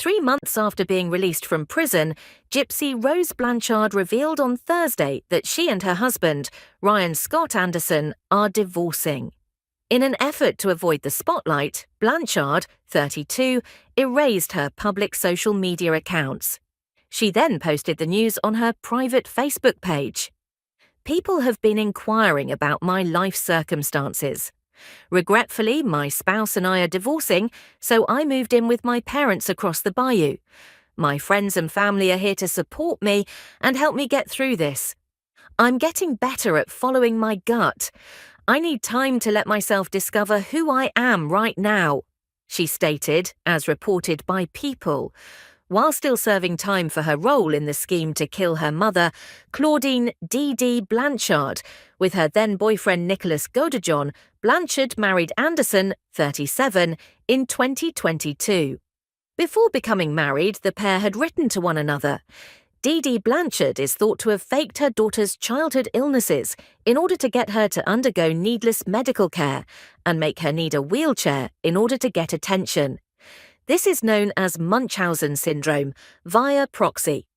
3 months after being released from prison, Gypsy Rose Blanchard revealed on Thursday that she and her husband, Ryan Scott Anderson, are divorcing. In an effort to avoid the spotlight, Blanchard, 32, erased her public social media accounts. She then posted the news on her private Facebook page. People have been inquiring about my life circumstances. Regretfully, my spouse and I are divorcing, so I moved in with my parents across the bayou. My friends and family are here to support me and help me get through this. I'm getting better at following my gut. I need time to let myself discover who I am right now, she stated, as reported by People. While still serving time for her role in the scheme to kill her mother, Claudine D.D. Blanchard, with her then-boyfriend Nicholas Godejohn, Blanchard married Anderson, 37, in 2022. Before becoming married, the pair had written to one another. D.D. Blanchard is thought to have faked her daughter's childhood illnesses in order to get her to undergo needless medical care and make her need a wheelchair in order to get attention. This is known as Munchausen syndrome via proxy.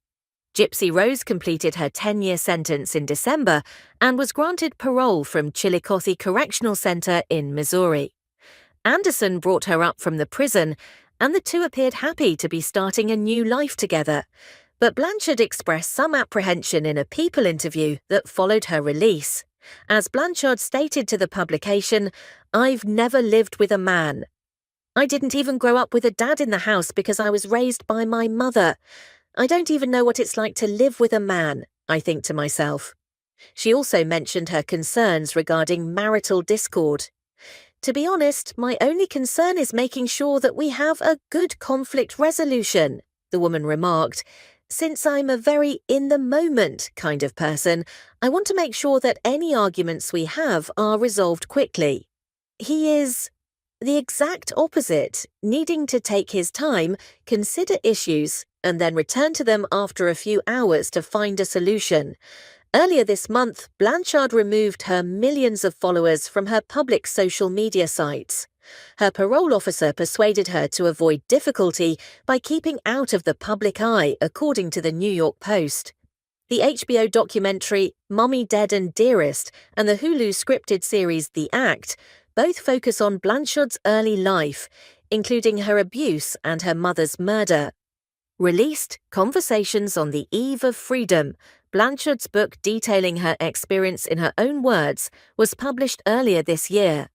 Gypsy Rose completed her 10-year sentence in December and was granted parole from Chillicothe Correctional Center in Missouri. Anderson brought her up from the prison, and the two appeared happy to be starting a new life together. But Blanchard expressed some apprehension in a People interview that followed her release. As Blanchard stated to the publication, "I've never lived with a man. I didn't even grow up with a dad in the house because I was raised by my mother. I don't even know what it's like to live with a man, I think to myself." She also mentioned her concerns regarding marital discord. "To be honest, my only concern is making sure that we have a good conflict resolution," the woman remarked. "Since I'm a very in-the-moment kind of person, I want to make sure that any arguments we have are resolved quickly. He is the exact opposite, needing to take his time, consider issues, and then return to them after a few hours to find a solution." Earlier this month, Blanchard removed her millions of followers from her public social media sites. Her parole officer persuaded her to avoid difficulty by keeping out of the public eye, according to the New York Post. The HBO documentary Mommy, Dead and Dearest and the Hulu scripted series The Act both focus on Blanchard's early life, including her abuse and her mother's murder. Released Conversations on the Eve of Freedom, Blanchard's book detailing her experience in her own words, was published earlier this year.